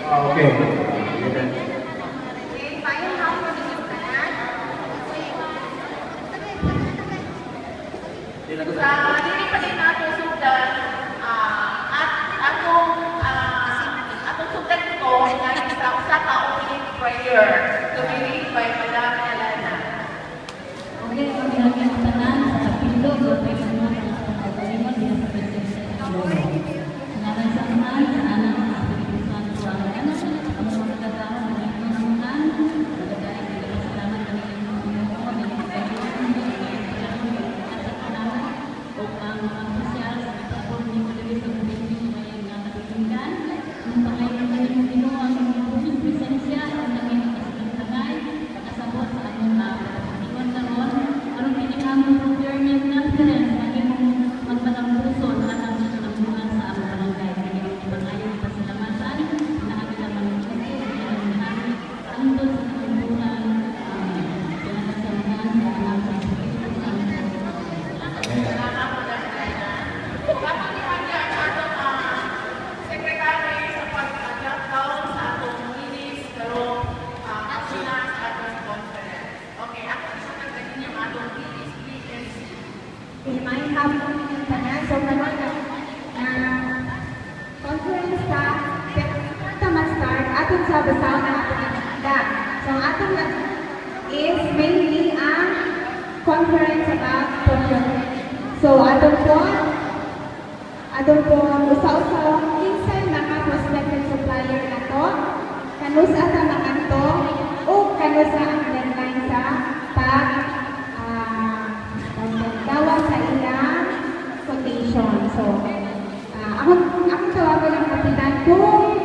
Okay. Sa dili pa din nato sugdan at atong sugdan ko nga sa usa ka opening prayer to be read by Madam Elena. Okay, kami ang tanan sa kapilo, okay, sa mga pagkalimot din sa pagkalimot. Ngalan sa Ama, sa Anak, sa Espiritu Santo, amen. Ang mga magkataon, mga inunahan, magkataon, mga salamat kami ng mga Panginoon, ng mga kaibigan, o ang mga opisyal sa kapatid ni Madrid sa Pilipinas na may napakinggan, ang pangayong ng Pinoy, ang inyong presensya, ang naging kasagantagay, pagkasabot sa ating pagkakaliwan karon, aron pinaghamon procurement conference, maging magpatampuso at ang sinambulan sa among barangay. Kaya ang pangayong pasalamatan, nakakita naman ng kasi, andun sa katambulan, pinagkasaluhan sa alam sa Espiritu Santo. Salamat po dahil Kapag nihandyan sa atong secretary sa pag-lockdown sa atong minis, pero kasuna sa atong conference. Okay, ako isa nagdahin yung atong minis, PNC. May hapon ng tanan. So, karon conference sa start aton sa basaw na aton agenda. So, ang aton is mainly ang conference about procurement. So, aton po usa-usa kinsa mga prospective supplier na to, kanusa sa mga to, o kanusa ang deadline sa pagdawa sa ilang quotation. So, ako tawagan ng kapitan kung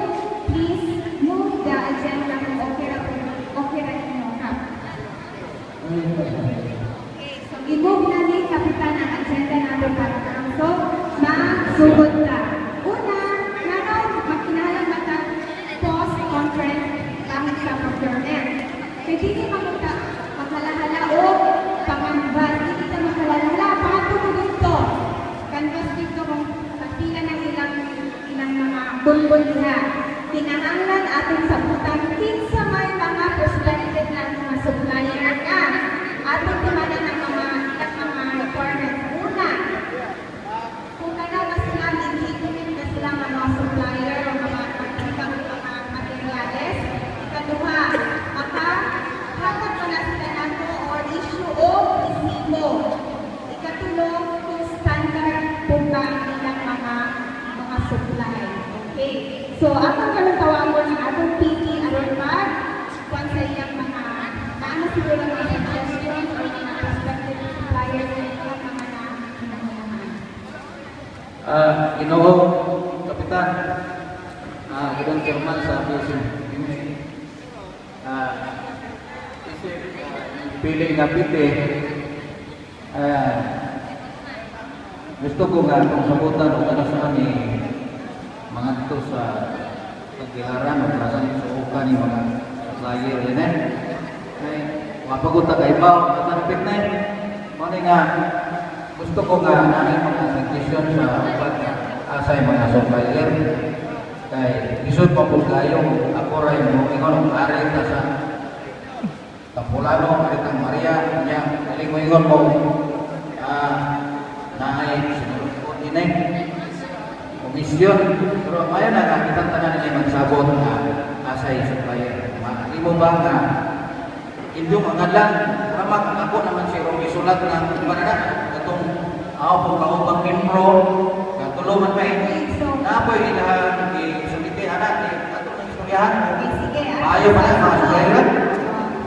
please move the agenda kung okay ra inyo ha. Okay, so i-move na ni kapitan ang agenda natin para so magsugod ta. Una, nanon makinalang mata post-conference kahit sa procurement. Kaya hindi magkalahala o panganbas. Hindi kita magkalahala. Paano ko dito? Canvas dito kung pagpila ng ilang mga bulbul na. Kinahanglan ating sabutan kinsa may mga prospective na mga supplier na. Ating timanan ng mga requirements. Una, kung kaya na sila i-implement na sila mga supplier o mga materials. Ikaduha, makahatag pa na sila nato or issue o resibo. Ikatulong kung standard po ba nilang mga supply. Okay. So, akong kalutawagon ng atong PT aron mag kung sa iyang mga naano siguro mga suggestions or mga prospective suppliers na ilang mga Ginoo, Kapitan, Gudang Chairman sa PSM. Pili nga piti, gusto ko nga kung sabutan o kada saan ni mga dito sa pagkiharan o karasan sa uka ni mga supplier yan mapagunta kay Pao at napit na nga gusto ko nga namin mga suggestion sa upat asay mga supplier kay isod pa po kayong ako rin mo ingon arit na sa Kapulano, Aritang Maria niya galing mo ingon mo naay sinulog ko inay komisyon pero ayaw na nakitang tanan nila magsabot na asay supplier hindi mo ba nga indong ang ngalan ramag ako naman si Romy sulat na panana itong ako po kaupang membro katulungan pa napoy ilahan isuliti anak ato ng istoryahan ayaw pa na mga supplier.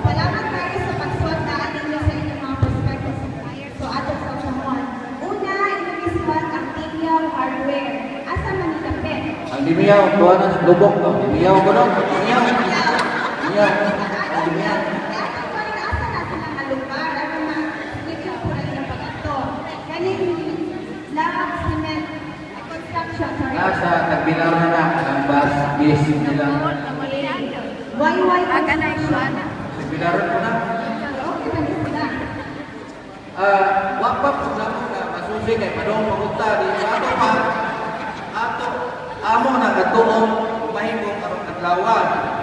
Salamat kayo sa pagsuot na ating sa inyong mga prospective suppliers. So, ato sa usahan. Una, inumiswan ang Timiyaw Hardware. Asa man nilapit? Ang Timiyaw, tuwa na sa lubok. Ang Timiyaw ko no? Timiyaw. Timiyaw. Ang Timiyaw. Asa na silang lugar? Ano na? Ito po na ilang pag-ato. Kaning Lab Cement Construction. Nasa nagbilar na ang bus base nila. YY Construction. Nagbilaran ko na. Okay ba nila? Wapap na mo na masusi kay padong pagunta di ato pa ato amo na katuong mahimo karong adlaw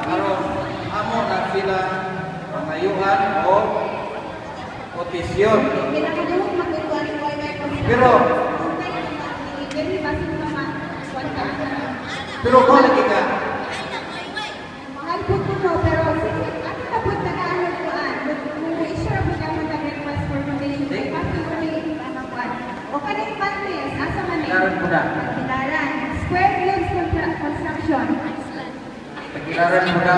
karon amo na sila pangayuhan o petisyon. Pinakaduhong magkukuha ni Boy Pero Dili basi naman kwanta. pero ko lagi ka Mahal po ko pero ako na po tagaan ko kung i-share mo naman na request for donation. Kasi kami anakuan. O kanang pantes asa man Kilaran mo na. Kilaran. Square Fields Construction. Pakilaran mo na.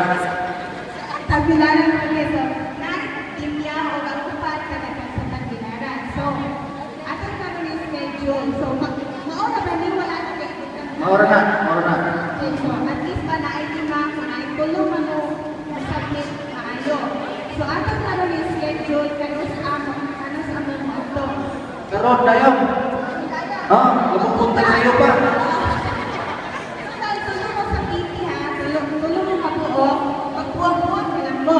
Tagbilaran mo niya. So, na-imya o kagupat ka na sa tagbilaran. So, atong karon yung schedule. So, mauna ba niyo wala na kayo? Maura na. Okay, so, at least pa na-itima kung na-itulong mo submit maayo. So, atong karon yung schedule kayo sa among auto. Karon dayo. Lumunta sa iyo pa. Tulong mo sa PT ha. Tulong mo magbuo. Magbuo-buo bilang mo.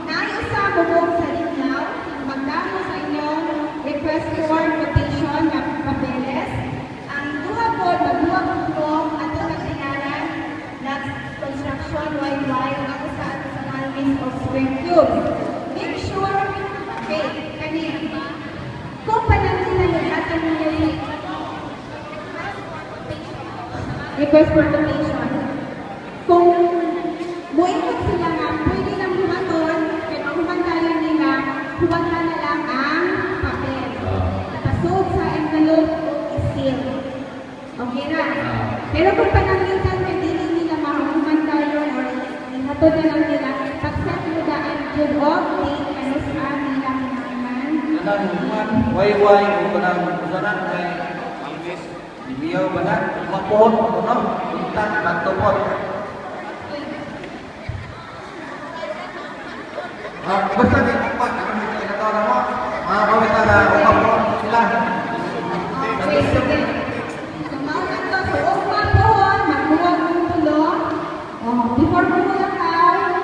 Naiusa mo buong sa linaw. Magdamo sa inyong request for quotation na papeles. Ang duha po, magbuo po ato na tinaran na construction worldwide ako sa ato sa Malvin of Spring Cube. Make sure, okay, kanina. Kung panangin na ato mo yung request for donation. Kung muikot sila nga, pwede lang humaton, kaya humantayan nila, huwag na lang ang papel. Napasod sa envelope, is-seal. Okay na? Pero kung panangitan, hindi nila mahumantayan or ihatod na lang nila, pag-set mo daan, good of date, ano sa nila naman. Kanang wayway o kanang usanan kay English. Ibiyaw ba na? Mapuhon mo no? Punta, nagtupot. Basta kayo upat, ano mo kayo natawa mo? Mga kawita na upat mo sila. Okay, sige. So, mauna to. So, upan pohon, magbuwag ng tulong. Before mo lang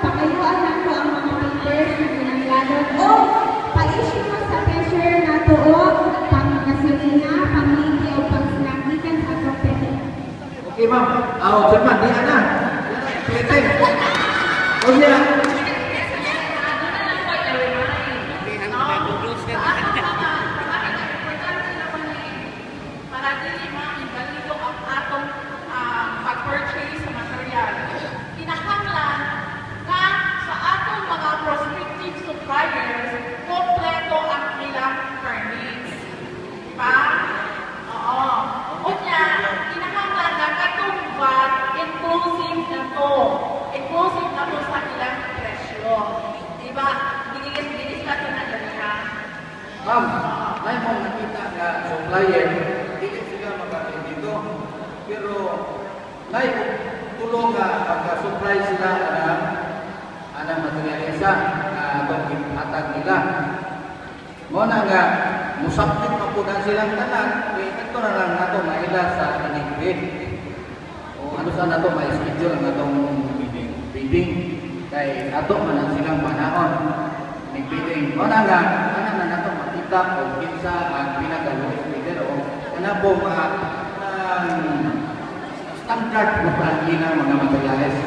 pakayuan na to ang mga papers na ginaglalot. O, pa-issue mo sa pressure na to o pang-gasolina, pang-ligi o pang-snakikan sa property. Okay ma'am. Jerman, di ana. Pwede. O niya. Para dili maibaligo ang atong pag-purchase sa material. Kinahanglan na sa atong mga prospective suppliers, kompleto ang ilang permits. Diba? Oo. Unya, kinahanglan na katong VAT inclusive na to. Inclusive na to sa ilang presyo. Diba? Ginis ka to na ganyan. Ma'am, may mo nakita na supplier, hindi sila makakit dito. Pero, may tulong nga pagka-supply sila ng materialisa na itong ihatag nila. Muna nga, musapit na po na silang tanan, ito na lang nato maila sa inigbid. O ano sa nato, may schedule ang atong bidding. Kay ato man ang silang panahon. Bidding. Muna nga, ano na nato makita o kinsa ang pinag-alawis bidder o ano po mga standard na plagi ng mga materials.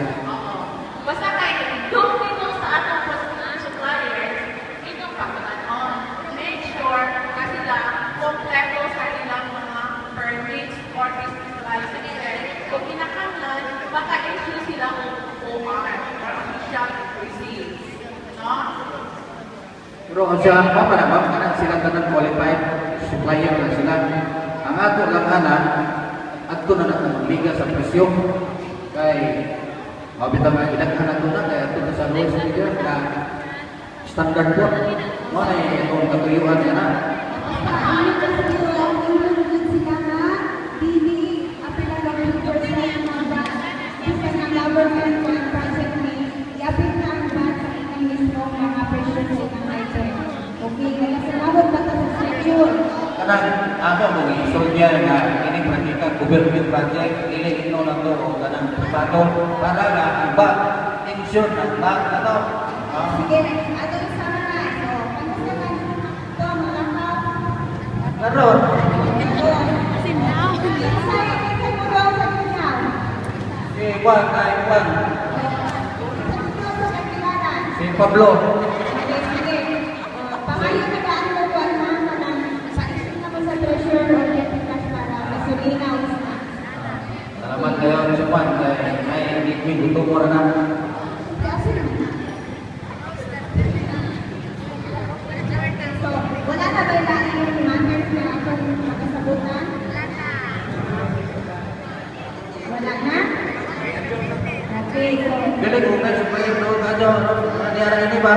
Basta kayo, yung dito sa atong prospective suppliers, inyong pagkakanon. Make sure na sila kompleto sa ilang mga permits or business licenses. Kung kinakanglan, maka-issue sila OR, or official receipts. No? Pero ang siya, ma'am, kanang silang tanang qualified supplier na sila. Ang ato lang ato na nabiga sa presyo. Kay, mabita mga inaghan na na, kaya ato na sa rules leader na standard po. Mo na itong katuyuan niya na. Ano ka sa iyo, yung sila nga, dili, apila lang yung percent mga ba, basta ng government ko ang project ni, iapit na ang ba sa inyong mismo mga presyo sa inyong item. Okay, kaya salamat ba sa schedule? Kanang ako mo isolya na ini praktika government project ini ino lang to o kanang privado para nga iba ensure na to. Sige, ato yung sama na. So, kamusta na ito, malakaw? Karon, Sinaw. Sinaw. Si Juan, Juan. Si Pablo. Pangayon nagaan mo po na sa isip naman sa treasure or getting cash para gasolina o snacks. Salamat kayo si Juan. May hindi gusto mo na. Kasi so, wala na ba yung matters na akong makasabutan? Wala na? Okay, so, Dili kung kayo supaya doon ka dyan. Ano nangyari ini ba?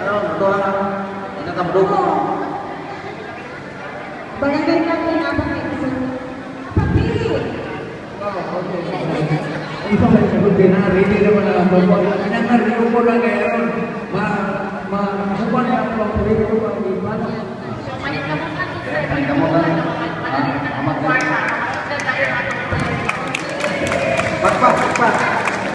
Ano, doon ka. Inatamdog. barangay na pinabang ito. Papili! Ito ay sagot din na, ready naman ang bago. Pinangarino ko lang ngayon. Masupan na ako ang pwede ko ang iba. Ay, kamu kan. Amat kan. Pak.